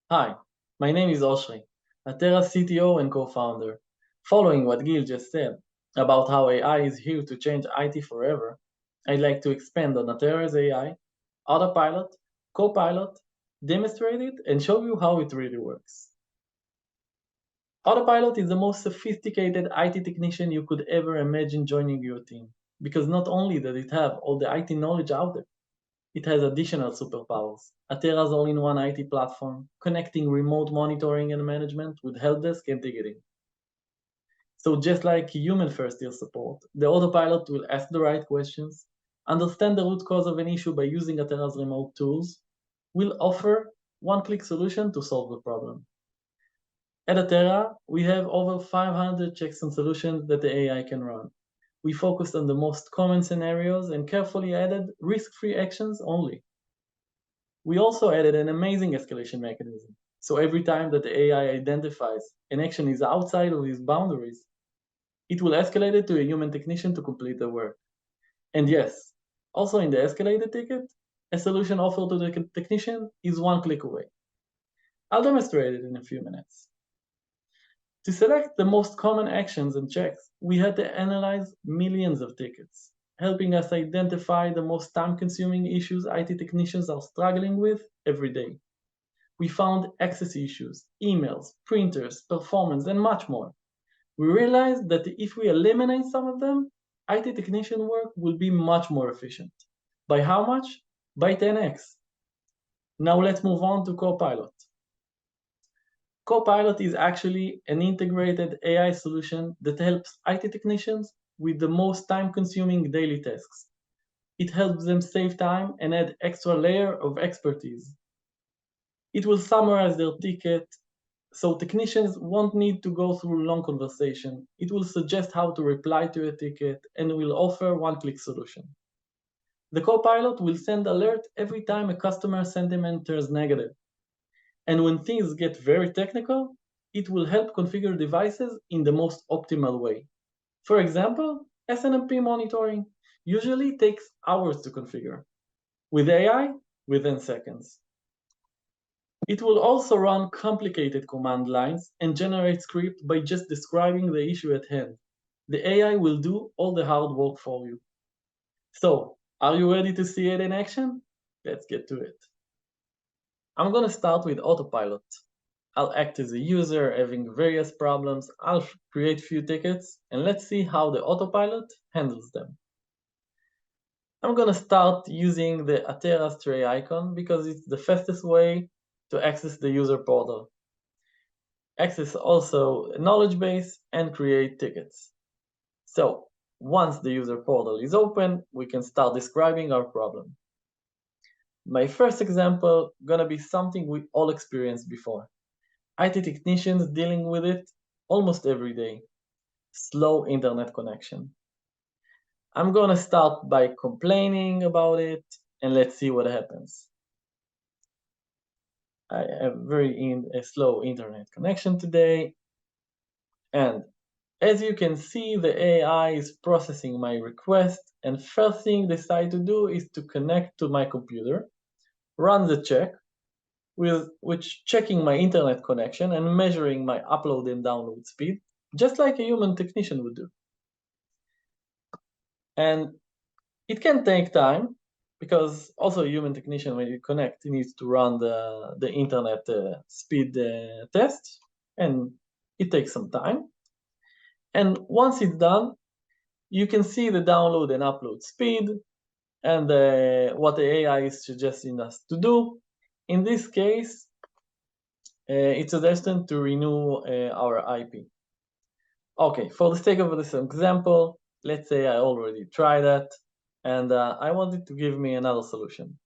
Hi, my name is Oshri, Atera CTO and co-founder. Following what Gil just said about how AI is here to change IT forever, I'd like to expand on Atera's AI, Autopilot, Copilot, demonstrate it, and show you how it really works. Autopilot is the most sophisticated IT technician you could ever imagine joining your team, because not only does it have all the IT knowledge out there, it has additional superpowers. Atera's all-in-one IT platform, connecting remote monitoring and management with help desk and ticketing. So just like human first-year support, the autopilot will ask the right questions, understand the root cause of an issue by using Atera's remote tools, will offer one-click solution to solve the problem. At Atera, we have over 500 checks and solutions that the AI can run. We focused on the most common scenarios and carefully added risk-free actions only. We also added an amazing escalation mechanism. So every time that the AI identifies an action is outside of its boundaries, it will escalate it to a human technician to complete the work. And yes, also in the escalated ticket, a solution offered to the technician is one click away. I'll demonstrate it in a few minutes. To select the most common actions and checks, we had to analyze millions of tickets, helping us identify the most time-consuming issues IT technicians are struggling with every day. We found access issues, emails, printers, performance, and much more. We realized that if we eliminate some of them, IT technician work will be much more efficient. By how much? By 10x. Now let's move on to Copilot. Copilot is actually an integrated AI solution that helps IT technicians with the most time-consuming daily tasks. It helps them save time and add extra layer of expertise. It will summarize their ticket, so technicians won't need to go through long conversation. It will suggest how to reply to a ticket and will offer one-click solution. The Copilot will send alert every time a customer sentiment turns negative. And when things get very technical, it will help configure devices in the most optimal way. For example, SNMP monitoring usually takes hours to configure. With AI, within seconds. It will also run complicated command lines and generate script by just describing the issue at hand. The AI will do all the hard work for you. So, are you ready to see it in action? Let's get to it. I'm going to start with Autopilot. I'll act as a user having various problems. I'll create few tickets, and let's see how the Autopilot handles them. I'm going to start using the Atera tray icon because it's the fastest way to access the user portal. Access also a knowledge base and create tickets. So once the user portal is open, we can start describing our problem. My first example gonna be something we all experienced before. IT technicians dealing with it almost every day. Slow internet connection. I'm gonna start by complaining about it and let's see what happens. I have a slow internet connection today, and as you can see, the AI is processing my request, and first thing they decide to do is to connect to my computer, run the check, which checking my internet connection and measuring my upload and download speed, just like a human technician would do. And it can take time, because also a human technician, when you connect, needs to run the internet speed test, and it takes some time. And once it's done, you can see the download and upload speed and what the AI is suggesting us to do. In this case, it's suggesting to renew our IP. Okay, for the sake of this example, let's say I already tried that, and I wanted to give me another solution.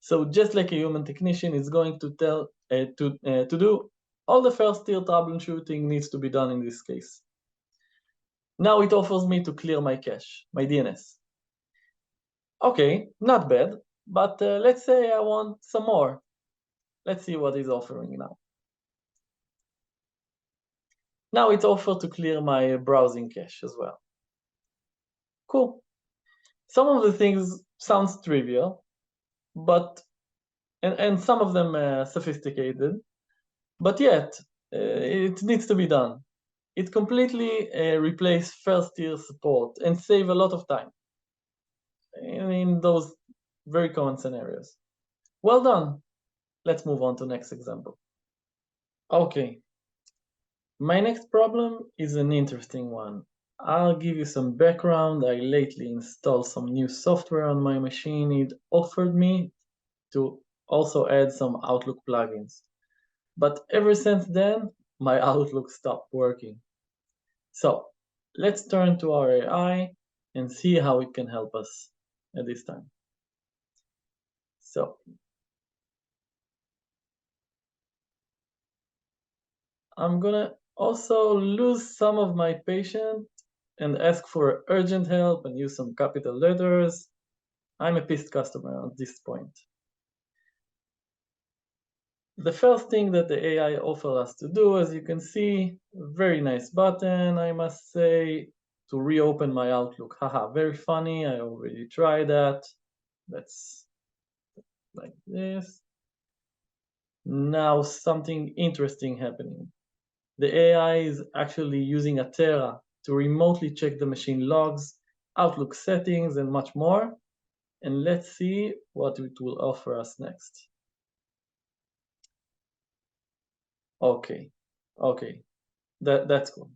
So just like a human technician, it's going to tell to do all the first tier troubleshooting needs to be done in this case. Now it offers me to clear my cache, my DNS. Okay, not bad, but let's say I want some more. Let's see what it's offering now. Now it's offered to clear my browsing cache as well. Cool. Some of the things sounds trivial, but and some of them sophisticated, But yet, it needs to be done. It completely replaced first-tier support and save a lot of time in those very common scenarios. Well done. Let's move on to next example. Okay, my next problem is an interesting one. I'll give you some background. I lately installed some new software on my machine. It offered me to also add some Outlook plugins. But ever since then, my Outlook stopped working. So let's turn to our AI and see how it can help us at this time. So I'm gonna also lose some of my patience and ask for urgent help and use some capital letters. I'm a pissed customer at this point. The first thing that the AI offers us to do, as you can see, very nice button, I must say, to reopen my Outlook. Haha, very funny, I already tried that. That's like this. Now something interesting happening. The AI is actually using Atera to remotely check the machine logs, Outlook settings, and much more. And let's see what it will offer us next. Okay, that's cool.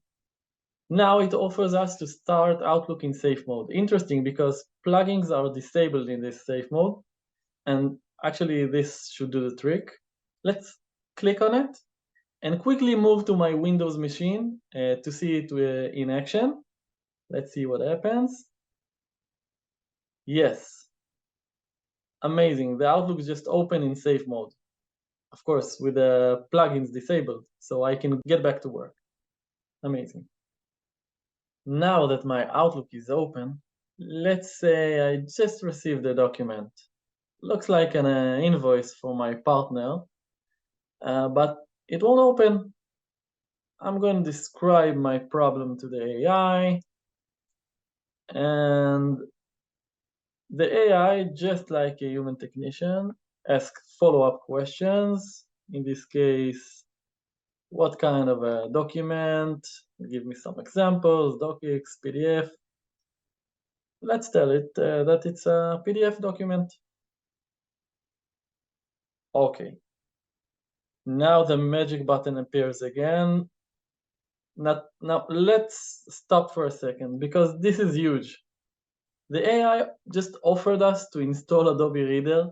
Now it offers us to start Outlook in safe mode. Interesting, because plugins are disabled in this safe mode, and actually this should do the trick. Let's click on it and quickly move to my Windows machine to see it in action. Let's see what happens. Yes, amazing. The Outlook is just open in safe mode. Of course, with the plugins disabled, so I can get back to work. Amazing. Now that my Outlook is open, let's say I just received a document. Looks like an invoice for my partner, but it won't open. I'm going to describe my problem to the AI, and the AI, just like a human technician, asks follow-up questions. In this case, what kind of a document? Give me some examples, docx, PDF. Let's tell it that it's a PDF document. Okay. Now the magic button appears again. Now let's stop for a second, because this is huge. The AI just offered us to install Adobe Reader,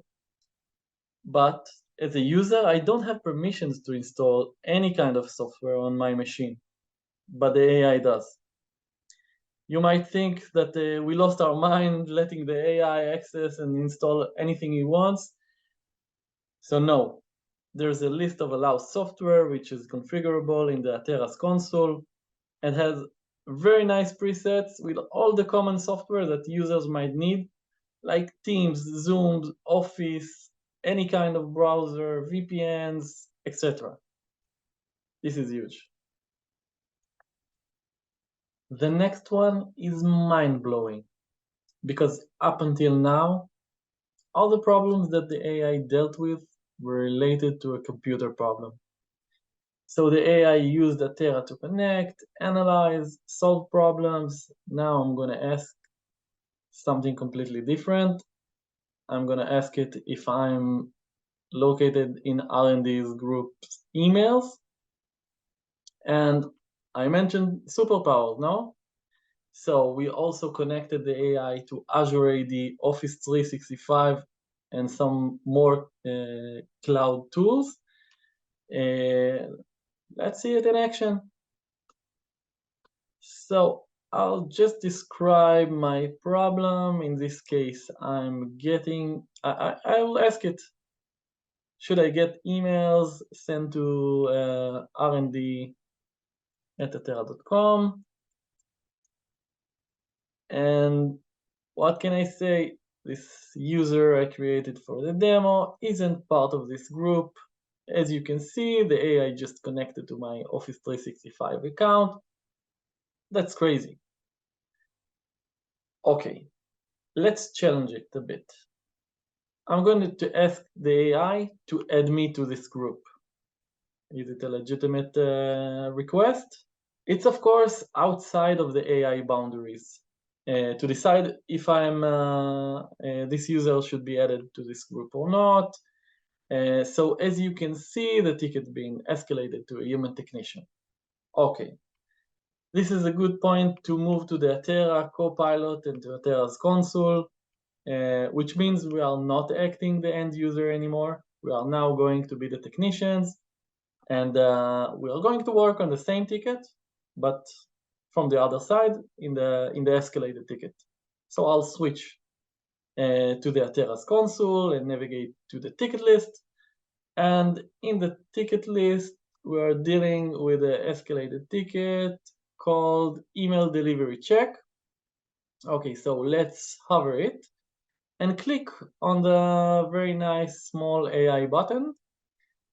but as a user, I don't have permissions to install any kind of software on my machine, but the AI does. You might think that we lost our mind letting the AI access and install anything he wants. So no, there's a list of allowed software which is configurable in the Atera's console and has very nice presets with all the common software that users might need, like Teams, Zoom, Office, any kind of browser, VPNs, etc. This is huge. The next one is mind-blowing, because up until now, all the problems that the AI dealt with were related to a computer problem. So the AI used Atera to connect, analyze, solve problems. Now I'm going to ask something completely different. I'm going to ask it if I'm located in R&D's group's emails. And I mentioned superpowers, no? So we also connected the AI to Azure AD, Office 365, and some more cloud tools. Let's see it in action. So I'll just describe my problem. In this case, I will ask it, should I get emails sent to rnd@atera.com? And what can I say? This user I created for the demo isn't part of this group. As you can see, the AI just connected to my Office 365 account. That's crazy. Okay, let's challenge it a bit. I'm going to ask the AI to add me to this group. Is it a legitimate request? It's of course outside of the AI boundaries to decide if this user should be added to this group or not. So as you can see, the ticket being escalated to a human technician. Okay, this is a good point to move to the Atera Copilot and to Atera's console, which means we are not acting the end user anymore. We are now going to be the technicians, and we are going to work on the same ticket, but from the other side in the escalated ticket. So I'll switch to the Atera's console and navigate to the ticket list. And in the ticket list, we're dealing with an escalated ticket called email delivery check. Okay, so let's hover it and click on the very nice small AI button.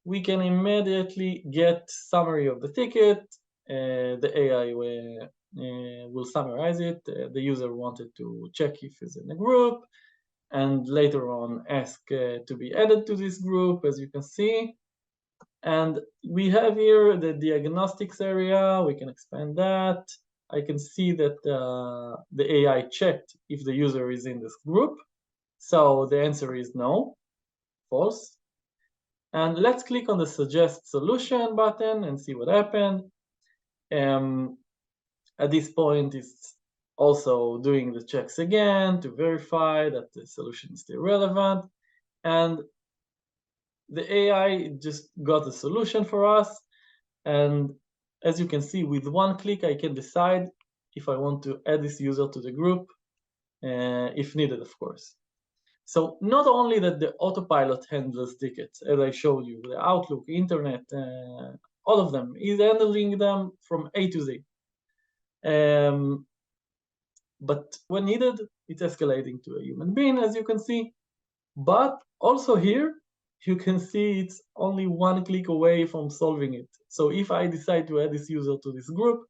We can immediately get summary of the ticket. The AI will summarize it. The user wanted to check if he's in a group, and later on ask to be added to this group, as you can see. And we have here the diagnostics area. We can expand that. I can see that the AI checked if the user is in this group. So the answer is no, false. And let's click on the suggest solution button and see what happened. At this point, it's also doing the checks again to verify that the solution is still relevant. And the AI just got a solution for us. And as you can see, with one click, I can decide if I want to add this user to the group, if needed, of course. So not only that the autopilot handles tickets, as I showed you, the Outlook, Internet, all of them, is handling them from A to Z. But when needed, it's escalating to a human being, as you can see. But also here, you can see it's only one click away from solving it. So if I decide to add this user to this group,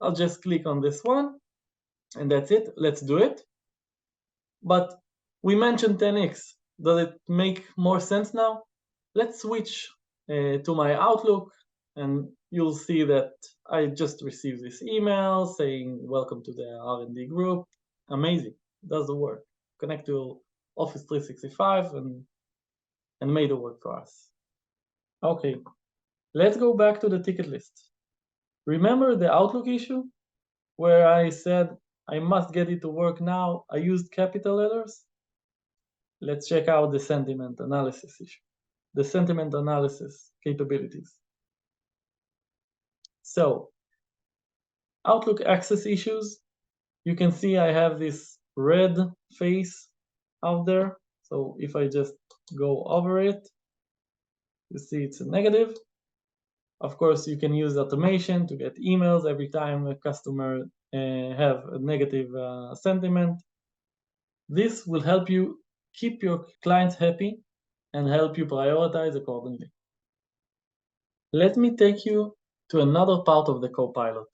I'll just click on this one, and that's it. Let's do it. But we mentioned 10x. Does it make more sense now? Let's switch to my Outlook, and you'll see that I just received this email saying, welcome to the R&D group. Amazing, does the work. Connect to Office 365 and made it work for us. Okay, let's go back to the ticket list. Remember the Outlook issue where I said I must get it to work now? I used capital letters. Let's check out the sentiment analysis issue, the sentiment analysis capabilities. So, Outlook access issues, you can see I have this red face out there. So if I just go over it, you see it's a negative. Of course, you can use automation to get emails every time a customer have a negative sentiment. This will help you keep your clients happy and help you prioritize accordingly. Let me take you to another part of the Copilot.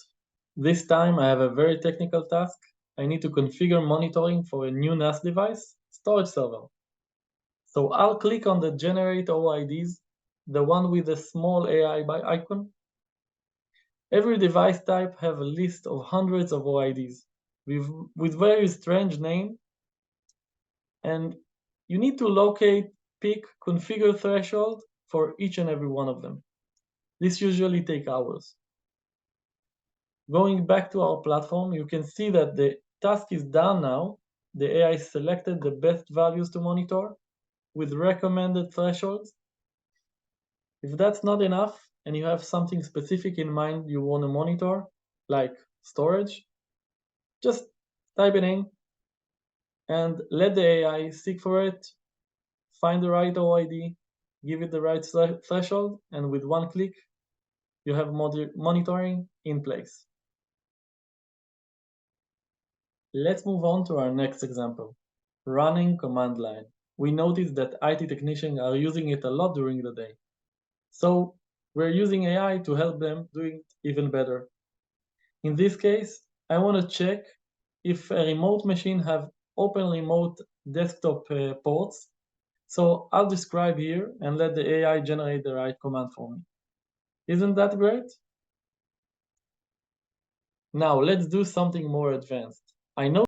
This time I have a very technical task. I need to configure monitoring for a new NAS device, storage server. So I'll click on the generate OIDs, the one with the small AI icon. Every device type have a list of hundreds of OIDs with very strange names, and you need to locate, pick, configure threshold for each and every one of them. This usually takes hours. Going back to our platform, you can see that the task is done now. The AI selected the best values to monitor with recommended thresholds. If that's not enough, and you have something specific in mind you want to monitor, like storage, just type it in and let the AI seek for it, find the right OID, give it the right threshold, and with one click, you have monitoring in place. Let's move on to our next example, running command line. We noticed that IT technicians are using it a lot during the day. So we're using AI to help them doing it even better. In this case, I want to check if a remote machine have open remote desktop ports. So I'll describe here and let the AI generate the right command for me. Isn't that great? Now let's do something more advanced. I know